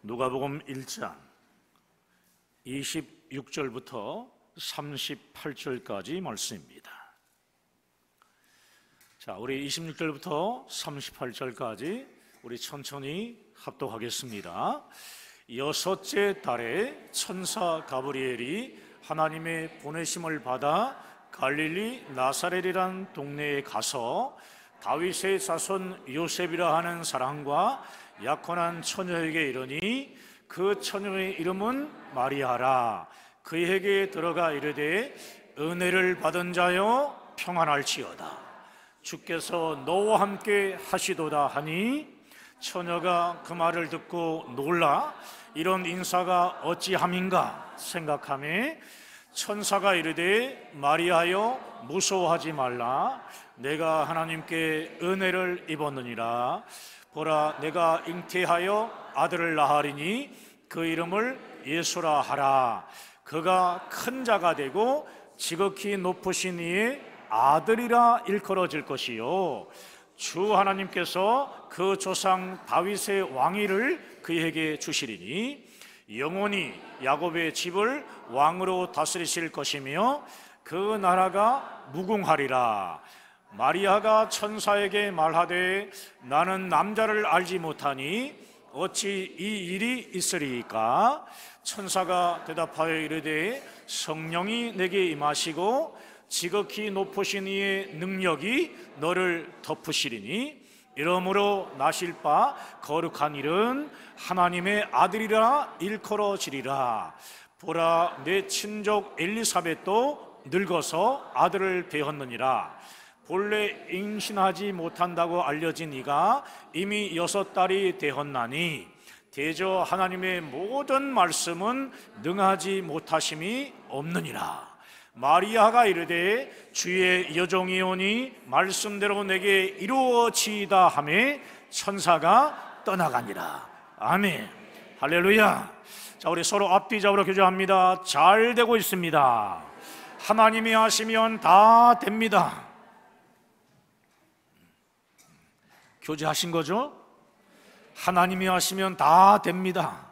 누가복음 1장 26절부터 38절까지 말씀입니다. 자, 우리 26절부터 38절까지 우리 천천히 합독하겠습니다. 여섯째 달에 천사 가브리엘이 하나님의 보내심을 받아 갈릴리 나사렛이란 동네에 가서 다윗의 자손 요셉이라 하는 사람과 약혼한 처녀에게 이르니 그 처녀의 이름은 마리아라. 그에게 들어가 이르되 은혜를 받은 자여 평안할지어다. 주께서 너와 함께 하시도다 하니 처녀가 그 말을 듣고 놀라 이런 인사가 어찌함인가 생각하며 천사가 이르되 마리아여 무서워하지 말라. 내가 하나님께 은혜를 입었느니라. 보라, 내가 잉태하여 아들을 낳으리니 그 이름을 예수라 하라. 그가 큰 자가 되고 지극히 높으신 이의 아들이라 일컬어질 것이요 주 하나님께서 그 조상 다윗의 왕위를 그에게 주시리니 영원히 야곱의 집을 왕으로 다스리실 것이며 그 나라가 무궁하리라. 마리아가 천사에게 말하되 나는 남자를 알지 못하니 어찌 이 일이 있으리이까? 천사가 대답하여 이르되 성령이 내게 임하시고 지극히 높으신 이의 능력이 너를 덮으시리니 이러므로 나실 바 거룩한 일은 하나님의 아들이라 일컬어지리라. 보라, 내 친족 엘리사벳도 늙어서 아들을 배었느니라. 본래 임신하지 못한다고 알려진 이가 이미 6달이 되었나니 대저 하나님의 모든 말씀은 능하지 못하심이 없느니라. 마리아가 이르되 주의 여종이오니 말씀대로 내게 이루어지이다 하매 천사가 떠나가니라. 아멘. 할렐루야. 자, 우리 서로 앞뒤적으로 교제합니다. 잘 되고 있습니다. 하나님이 하시면 다 됩니다. 교제하신 거죠? 하나님이 하시면 다 됩니다.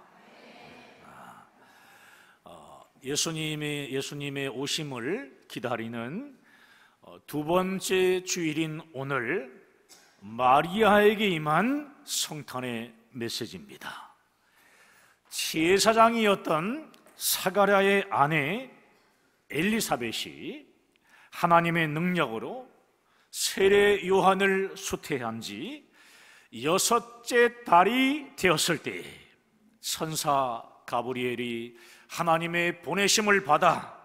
예수님의 오심을 기다리는 두 번째 주일인 오늘 마리아에게 임한 성탄의 메시지입니다. 제사장이었던 사가랴의 아내 엘리사벳이 하나님의 능력으로 세례 요한을 수태한 지 6째 달이 되었을 때 천사 가브리엘이 하나님의 보내심을 받아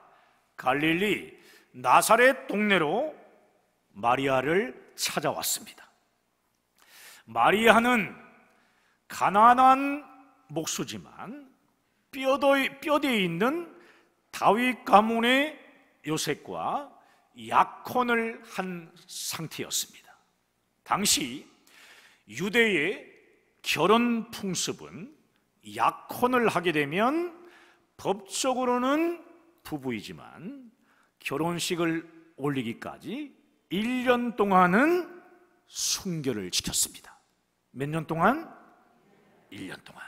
갈릴리 나사렛 동네로 마리아를 찾아왔습니다. 마리아는 가난한 목수지만 뼈대에 있는 다윗 가문의 요셉과 약혼을 한 상태였습니다. 당시 유대의 결혼 풍습은 약혼을 하게 되면 법적으로는 부부이지만 결혼식을 올리기까지 1년 동안은 순결을 지켰습니다. 몇 년 동안? 1년 동안.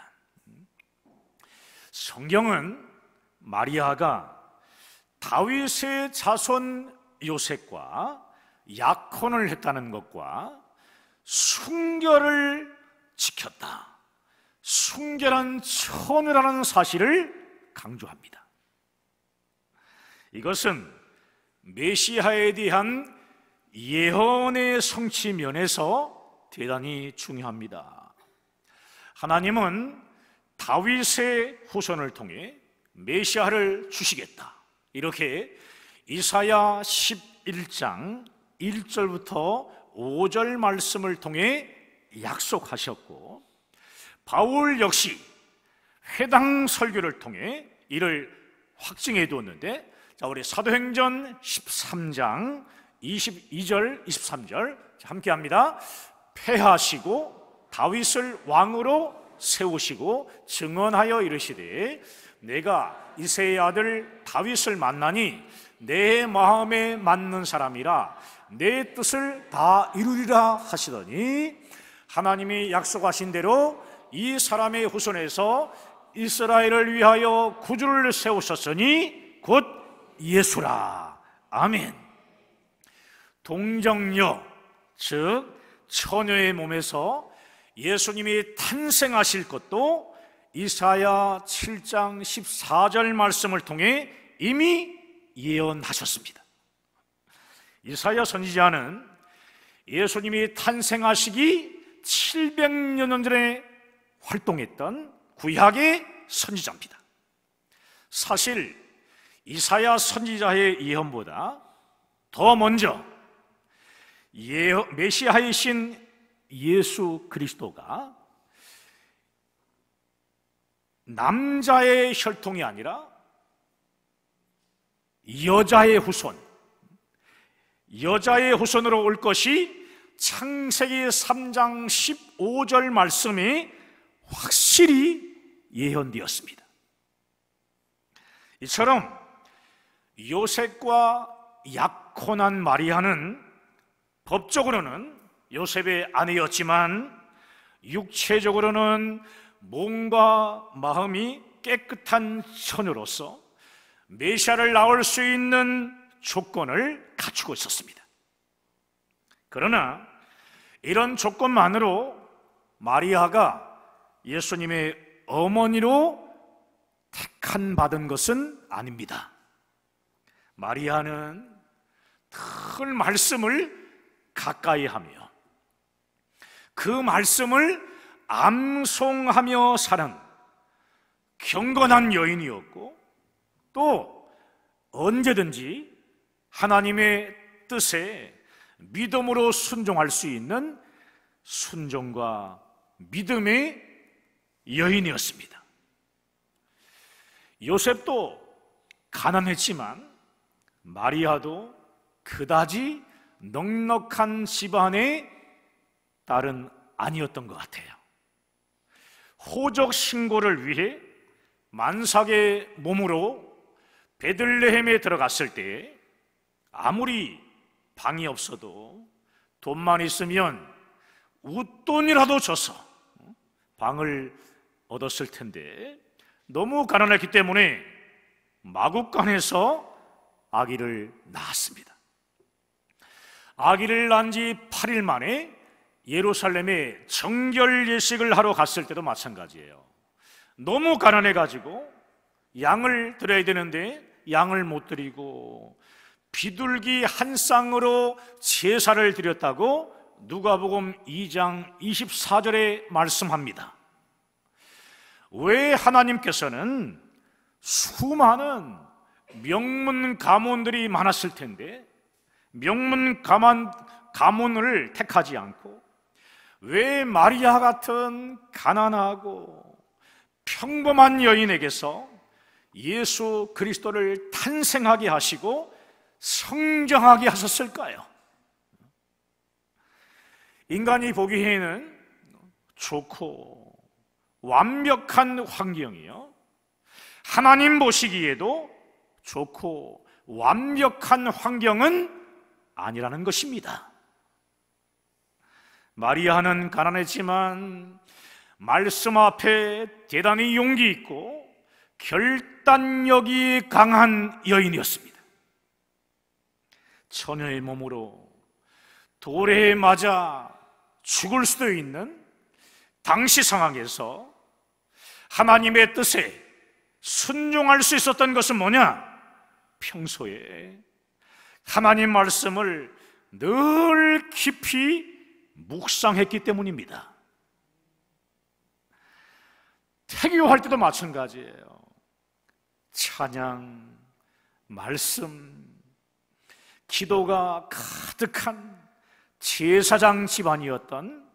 성경은 마리아가 다윗의 자손 요셉과 약혼을 했다는 것과 순결을 지켰다, 순결한 처녀라는 사실을 강조합니다. 이것은 메시아에 대한 예언의 성취 면에서 대단히 중요합니다. 하나님은 다윗의 후손을 통해 메시아를 주시겠다, 이렇게 이사야 11장 1절부터 5절 말씀을 통해 약속하셨고, 바울 역시 회당 설교를 통해 이를 확증해 두었는데, 자, 우리 사도행전 13장 22절 23절 함께 합니다. 패하시고 다윗을 왕으로 세우시고 증언하여 이르시되 내가 이새의 아들 다윗을 만나니 내 마음에 맞는 사람이라 내 뜻을 다 이루리라 하시더니 하나님이 약속하신 대로 이 사람의 후손에서 이스라엘을 위하여 구주를 세우셨으니 곧 예수라. 아멘. 동정녀, 즉 처녀의 몸에서 예수님이 탄생하실 것도 이사야 7장 14절 말씀을 통해 이미 예언하셨습니다. 이사야 선지자는 예수님이 탄생하시기 700년 전에 활동했던 구약의 선지자입니다. 사실 이사야 선지자의 예언보다 더 먼저 메시아이신 예수 그리스도가 남자의 혈통이 아니라 여자의 후손으로 올 것이 창세기 3장 15절 말씀이 확실히 예언되었습니다. 이처럼 요셉과 약혼한 마리아는 법적으로는 요셉의 아내였지만 육체적으로는 몸과 마음이 깨끗한 처녀로서 메시아를 낳을 수 있는 조건을 갖추고 있었습니다. 그러나 이런 조건만으로 마리아가 예수님의 어머니로 택한 받은 것은 아닙니다. 마리아는 늘 말씀을 가까이 하며 그 말씀을 암송하며 사는 경건한 여인이었고, 또 언제든지 하나님의 뜻에 믿음으로 순종할 수 있는 순종과 믿음의 여인이었습니다. 요셉도 가난했지만 마리아도 그다지 넉넉한 집안의 딸은 아니었던 것 같아요. 호적 신고를 위해 만삭의 몸으로 베들레헴에 들어갔을 때 아무리 방이 없어도 돈만 있으면 웃돈이라도 줘서 방을 얻었을 텐데 너무 가난했기 때문에 마구간에서 아기를 낳았습니다. 아기를 낳은 지 8일 만에 예루살렘에 정결 예식을 하러 갔을 때도 마찬가지예요. 너무 가난해가지고 양을 드려야 되는데 양을 못 드리고 비둘기 한 쌍으로 제사를 드렸다고 누가복음 2장 24절에 말씀합니다. 왜 하나님께서는 수많은 명문 가문들이 많았을 텐데 명문 가문을 택하지 않고 왜 마리아 같은 가난하고 평범한 여인에게서 예수 그리스도를 탄생하게 하시고 성장하게 하셨을까요? 인간이 보기에는 좋고 완벽한 환경이요, 하나님 보시기에도 좋고 완벽한 환경은 아니라는 것입니다. 마리아는 가난했지만 말씀 앞에 대단히 용기 있고 결단력이 강한 여인이었습니다. 처녀의 몸으로 돌에 맞아 죽을 수도 있는 당시 상황에서 하나님의 뜻에 순종할 수 있었던 것은 뭐냐? 평소에 하나님 말씀을 늘 깊이 묵상했기 때문입니다. 태교할 때도 마찬가지예요. 찬양, 말씀, 기도가 가득한 제사장 집안이었던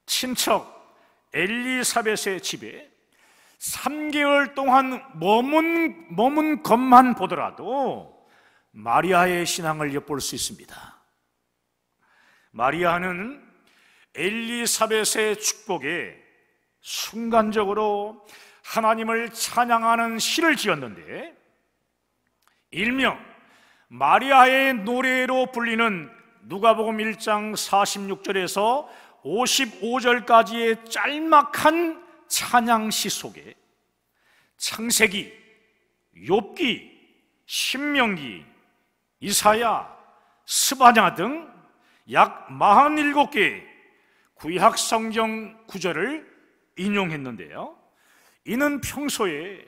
친척 엘리사벳의 집에 3개월 동안 머문 것만 보더라도 마리아의 신앙을 엿볼 수 있습니다. 마리아는 엘리사벳의 축복에 순간적으로 하나님을 찬양하는 시를 지었는데, 일명 마리아의 노래로 불리는 누가복음 1장 46절에서 55절까지의 짤막한 찬양시 속에 창세기, 욥기, 신명기, 이사야, 스바냐 등 약 47개의 구약 성경 구절을 인용했는데요, 이는 평소에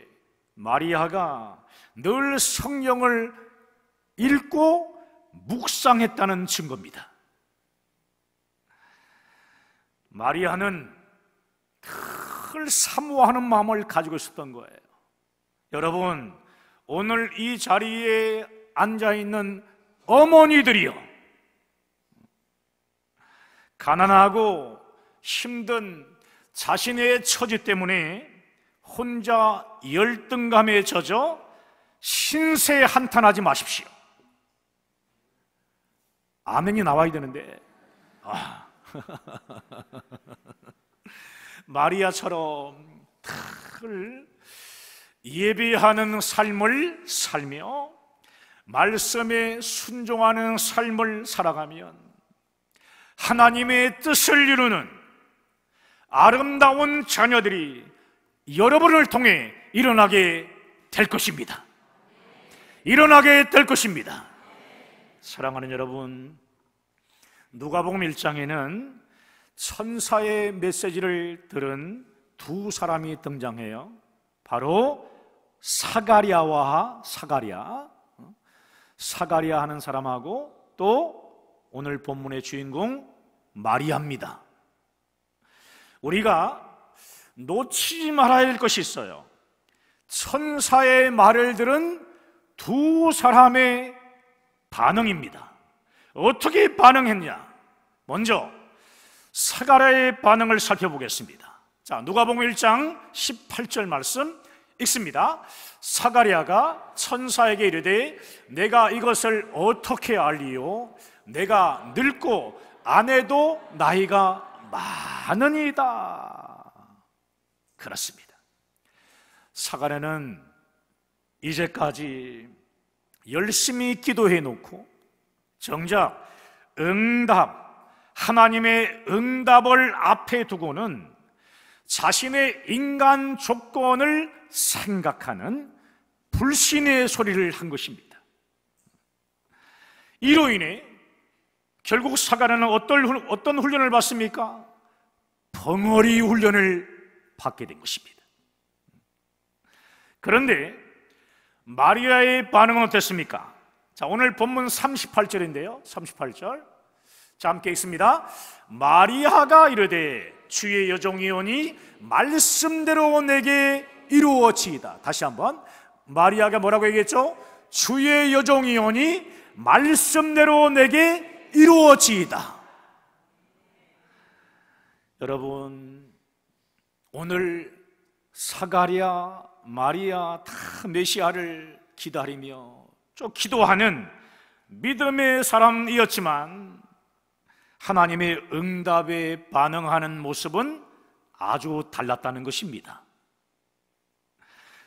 마리아가 늘 성경을 읽고 묵상했다는 증거입니다. 마리아는 늘 사모하는 마음을 가지고 있었던 거예요. 여러분, 오늘 이 자리에 앉아있는 어머니들이요, 가난하고 힘든 자신의 처지 때문에 혼자 열등감에 젖어 신세 한탄하지 마십시오. 아멘이 나와야 되는데 마리아처럼 늘 예배하는 삶을 살며 말씀에 순종하는 삶을 살아가면 하나님의 뜻을 이루는 아름다운 자녀들이 여러분을 통해 일어나게 될 것입니다. 일어나게 될 것입니다. 사랑하는 여러분, 누가복음 1장에는 천사의 메시지를 들은 두 사람이 등장해요. 바로 사가랴 하는 사람하고 또 오늘 본문의 주인공 마리아입니다. 우리가 놓치지 말아야 할 것이 있어요. 천사의 말을 들은 두 사람의 반응입니다. 어떻게 반응했냐? 먼저 사가랴의 반응을 살펴보겠습니다. 자, 누가복음 1장 18절 말씀 읽습니다. 사가랴가 천사에게 이르되 내가 이것을 어떻게 알리요? 내가 늙고 아내도 나이가 많으니이다. 그렇습니다. 사가랴는 이제까지 열심히 기도해 놓고 정작 하나님의 응답을 앞에 두고는 자신의 인간 조건을 생각하는 불신의 소리를 한 것입니다. 이로 인해 결국 사가랴는 어떤 훈련을 받습니까? 벙어리 훈련을 받게 된 것입니다. 그런데 마리아의 반응은 어땠습니까? 자, 오늘 본문 38절인데요 38절 자, 함께 읽습니다. 마리아가 이르되 주의 여종이오니 말씀대로 내게 이루어지이다. 다시 한번, 마리아가 뭐라고 얘기했죠? 주의 여종이오니 말씀대로 내게 이루어지이다. 여러분, 오늘 사가랴, 마리아 다 메시아를 기다리며 쭉 기도하는 믿음의 사람이었지만 하나님의 응답에 반응하는 모습은 아주 달랐다는 것입니다.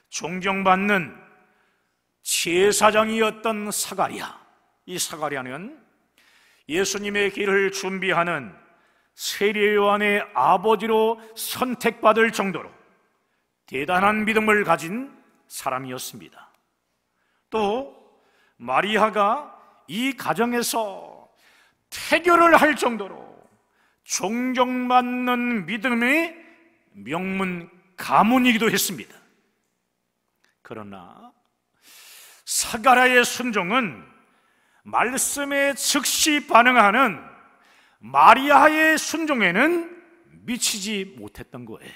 존경받는 제사장이었던 사가랴, 이 사가랴는 예수님의 길을 준비하는 세례 요한의 아버지로 선택받을 정도로 대단한 믿음을 가진 사람이었습니다. 또 마리아가 이 가정에서 태교를 할 정도로 존경받는 믿음의 명문 가문이기도 했습니다. 그러나 사가랴의 순종은 말씀에 즉시 반응하는 마리아의 순종에는 미치지 못했던 거예요.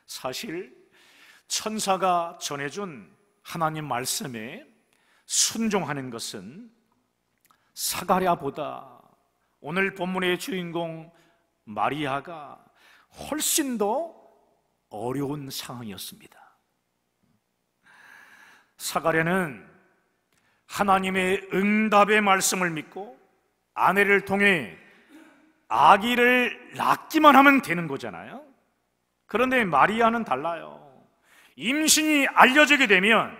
사실 천사가 전해준 하나님 말씀에 순종하는 것은 사가랴보다 오늘 본문의 주인공 마리아가 훨씬 더 어려운 상황이었습니다. 사가랴는 하나님의 응답의 말씀을 믿고 아내를 통해 아기를 낳기만 하면 되는 거잖아요. 그런데 마리아는 달라요. 임신이 알려지게 되면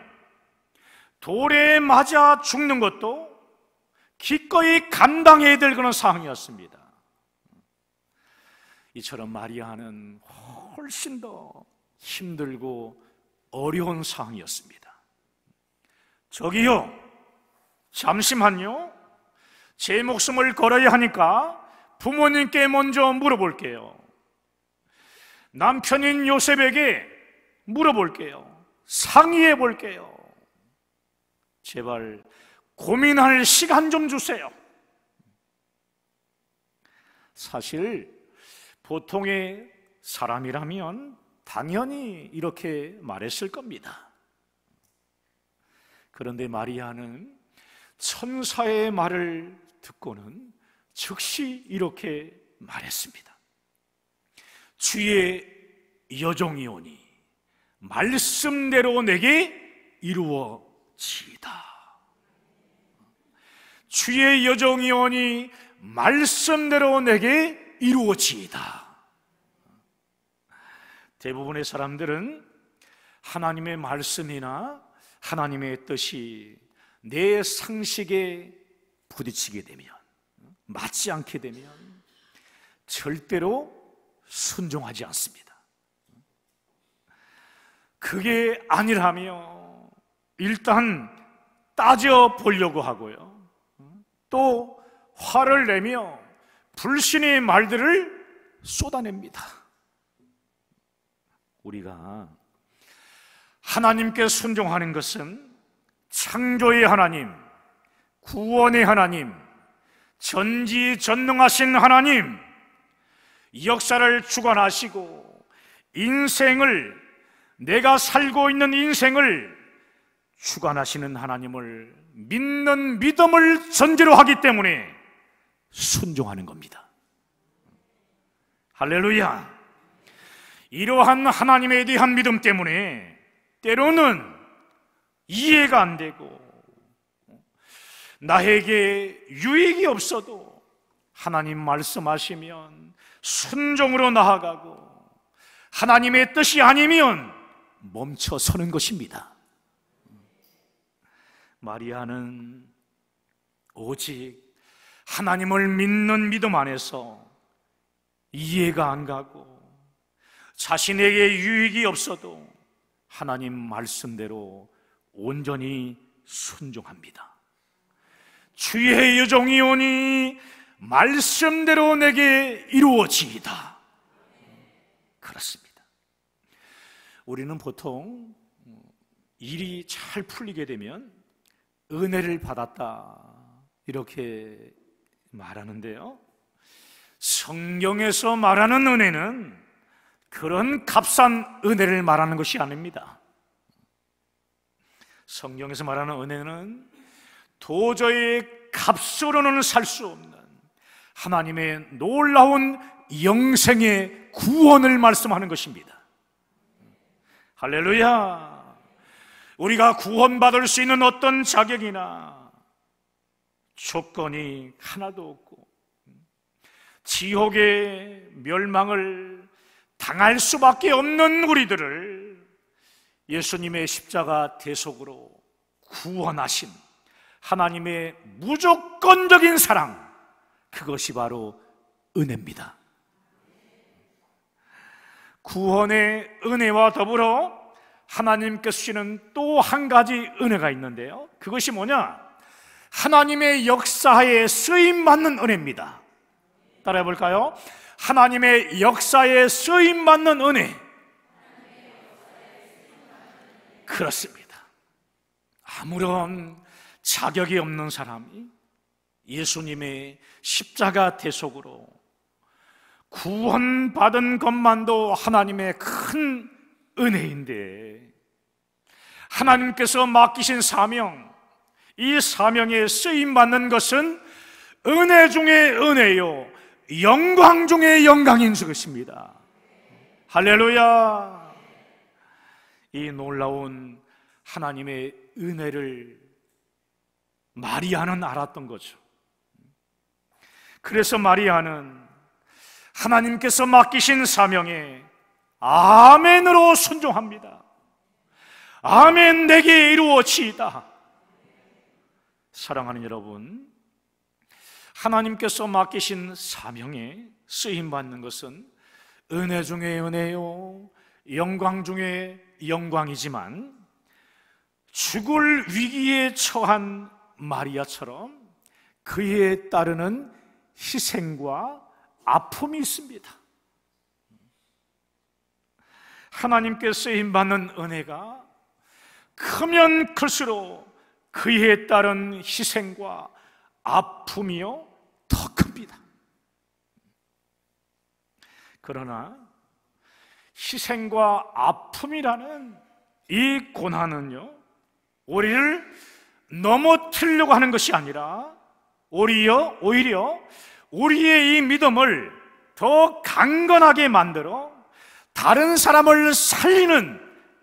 돌에 맞아 죽는 것도 기꺼이 감당해야 될 그런 상황이었습니다. 이처럼 마리아는 훨씬 더 힘들고 어려운 상황이었습니다. 저기요, 잠시만요. 제 목숨을 걸어야 하니까 부모님께 먼저 물어볼게요. 남편인 요셉에게 물어볼게요. 상의해 볼게요. 제발 고민할 시간 좀 주세요. 사실 보통의 사람이라면 당연히 이렇게 말했을 겁니다. 그런데 마리아는 천사의 말을 듣고는 즉시 이렇게 말했습니다. 주의 여종이오니 말씀대로 내게 이루어지이다. 주의 여종이오니 말씀대로 내게 이루어지이다. 대부분의 사람들은 하나님의 말씀이나 하나님의 뜻이 내 상식에 부딪히게 되면, 맞지 않게 되면 절대로 순종하지 않습니다. 그게 아니라면 일단 따져보려고 하고요, 또 화를 내며 불신의 말들을 쏟아냅니다. 우리가 하나님께 순종하는 것은 창조의 하나님, 구원의 하나님, 전지전능하신 하나님, 역사를 주관하시고 인생을, 내가 살고 있는 인생을 주관하시는 하나님을 믿는 믿음을 전제로 하기 때문에 순종하는 겁니다. 할렐루야. 이러한 하나님에 대한 믿음 때문에 때로는 이해가 안 되고 나에게 유익이 없어도 하나님 말씀하시면 순종으로 나아가고, 하나님의 뜻이 아니면 멈춰서는 것입니다. 마리아는 오직 하나님을 믿는 믿음 안에서 이해가 안 가고 자신에게 유익이 없어도 하나님 말씀대로 온전히 순종합니다. 주의 여종이오니 말씀대로 내게 이루어지이다. 그렇습니다. 우리는 보통 일이 잘 풀리게 되면 은혜를 받았다 이렇게 말하는데요, 성경에서 말하는 은혜는 그런 값싼 은혜를 말하는 것이 아닙니다. 성경에서 말하는 은혜는 도저히 값으로는 살 수 없는 하나님의 놀라운 영생의 구원을 말씀하는 것입니다. 할렐루야. 우리가 구원받을 수 있는 어떤 자격이나 조건이 하나도 없고 지옥의 멸망을 당할 수밖에 없는 우리들을 예수님의 십자가 대속으로 구원하신 하나님의 무조건적인 사랑, 그것이 바로 은혜입니다. 구원의 은혜와 더불어 하나님께서 주시는 또 한 가지 은혜가 있는데요, 그것이 뭐냐? 하나님의 역사에 쓰임받는 은혜입니다. 따라해 볼까요? 하나님의 역사에 쓰임받는 은혜. 그렇습니다. 아무런 자격이 없는 사람이 예수님의 십자가 대속으로 구원받은 것만도 하나님의 큰 은혜인데, 하나님께서 맡기신 사명, 이 사명에 쓰임받는 것은 은혜 중에 은혜요, 영광 중에 영광인 것입니다. 할렐루야. 이 놀라운 하나님의 은혜를 마리아는 알았던 거죠. 그래서 마리아는 하나님께서 맡기신 사명에 아멘으로 순종합니다. 아멘, 내게 이루어지이다. 사랑하는 여러분, 하나님께서 맡기신 사명에 쓰임받는 것은 은혜 중에 은혜요, 영광 중에 영광이지만 죽을 위기에 처한 마리아처럼 그에 따르는 희생과 아픔이 있습니다. 하나님께 쓰임받는 은혜가 크면 클수록 그에 따른 희생과 아픔이요 더 큽니다. 그러나 희생과 아픔이라는 이 고난은요, 우리를 넘어뜨리려고 하는 것이 아니라 오히려 우리의 이 믿음을 더 강건하게 만들어 다른 사람을 살리는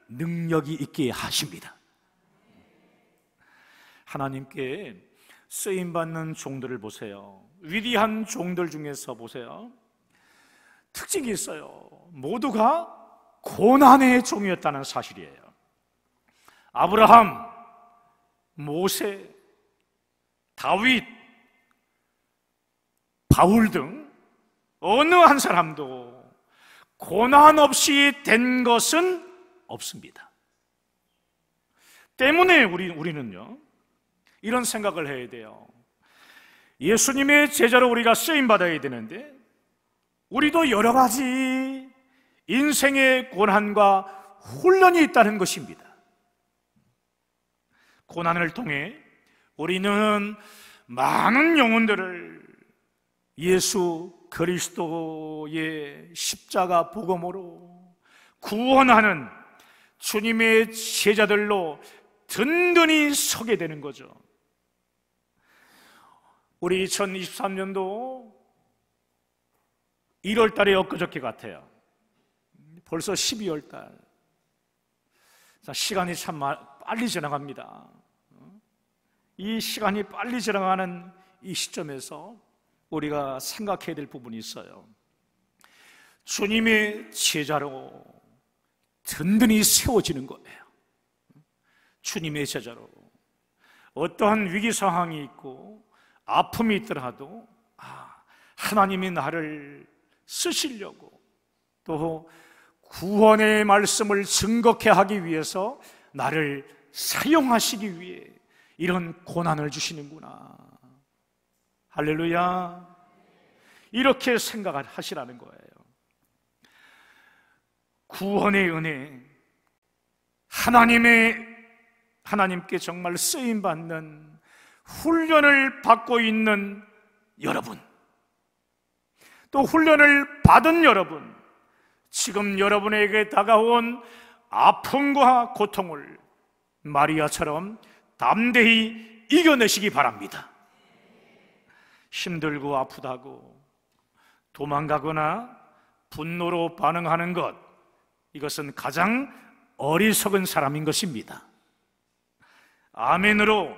능력이 있게 하십니다. 하나님께 쓰임받는 종들을 보세요. 위대한 종들 중에서 보세요. 특징이 있어요. 모두가 고난의 종이었다는 사실이에요. 아브라함, 모세, 다윗, 바울 등 어느 한 사람도 고난 없이 된 것은 없습니다. 때문에 우리는요, 이런 생각을 해야 돼요. 예수님의 제자로 우리가 쓰임받아야 되는데 우리도 여러 가지 인생의 고난과 훈련이 있다는 것입니다. 고난을 통해 우리는 많은 영혼들을 예수 그리스도의 십자가 복음으로 구원하는 주님의 제자들로 든든히 서게 되는 거죠. 우리 2023년도 1월 달에 엊그저께 같아요. 벌써 12월 달. 시간이 참 빨리 지나갑니다. 이 시간이 빨리 지나가는 이 시점에서 우리가 생각해야 될 부분이 있어요. 주님의 제자로 든든히 세워지는 거예요. 주님의 제자로 어떠한 위기 상황이 있고 아픔이 있더라도 하나님이 나를 쓰시려고 또 구원의 말씀을 증거케 하기 위해서 나를 사용하시기 위해 이런 고난을 주시는구나. 할렐루야. 이렇게 생각을 하시라는 거예요. 구원의 은혜, 하나님께 정말 쓰임받는 훈련을 받고 있는 여러분, 또 훈련을 받은 여러분, 지금 여러분에게 다가온 아픔과 고통을 마리아처럼 담대히 이겨내시기 바랍니다. 힘들고 아프다고 도망가거나 분노로 반응하는 것, 이것은 가장 어리석은 사람인 것입니다. 아멘으로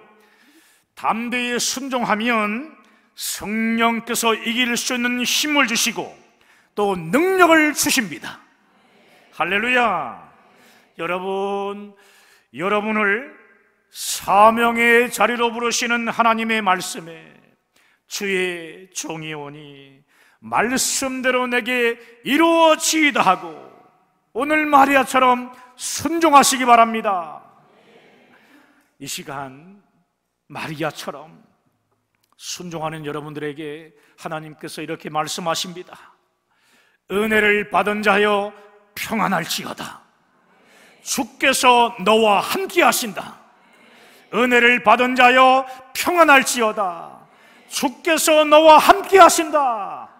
담대히 순종하면 성령께서 이길 수 있는 힘을 주시고 또 능력을 주십니다. 할렐루야. 여러분을 사명의 자리로 부르시는 하나님의 말씀에 주의 종이 오니 말씀대로 내게 이루어지이다 하고 오늘 마리아처럼 순종하시기 바랍니다. 이 시간 마리아처럼 순종하는 여러분들에게 하나님께서 이렇게 말씀하십니다. 은혜를 받은 자여 평안할지어다. 주께서 너와 함께 하신다. 은혜를 받은 자여 평안할지어다. 주께서 너와 함께 하신다.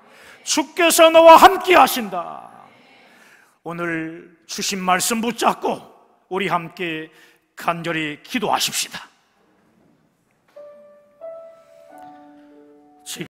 주께서 너와 함께 하신다. 오늘 주신 말씀 붙잡고 우리 함께 간절히 기도하십시다.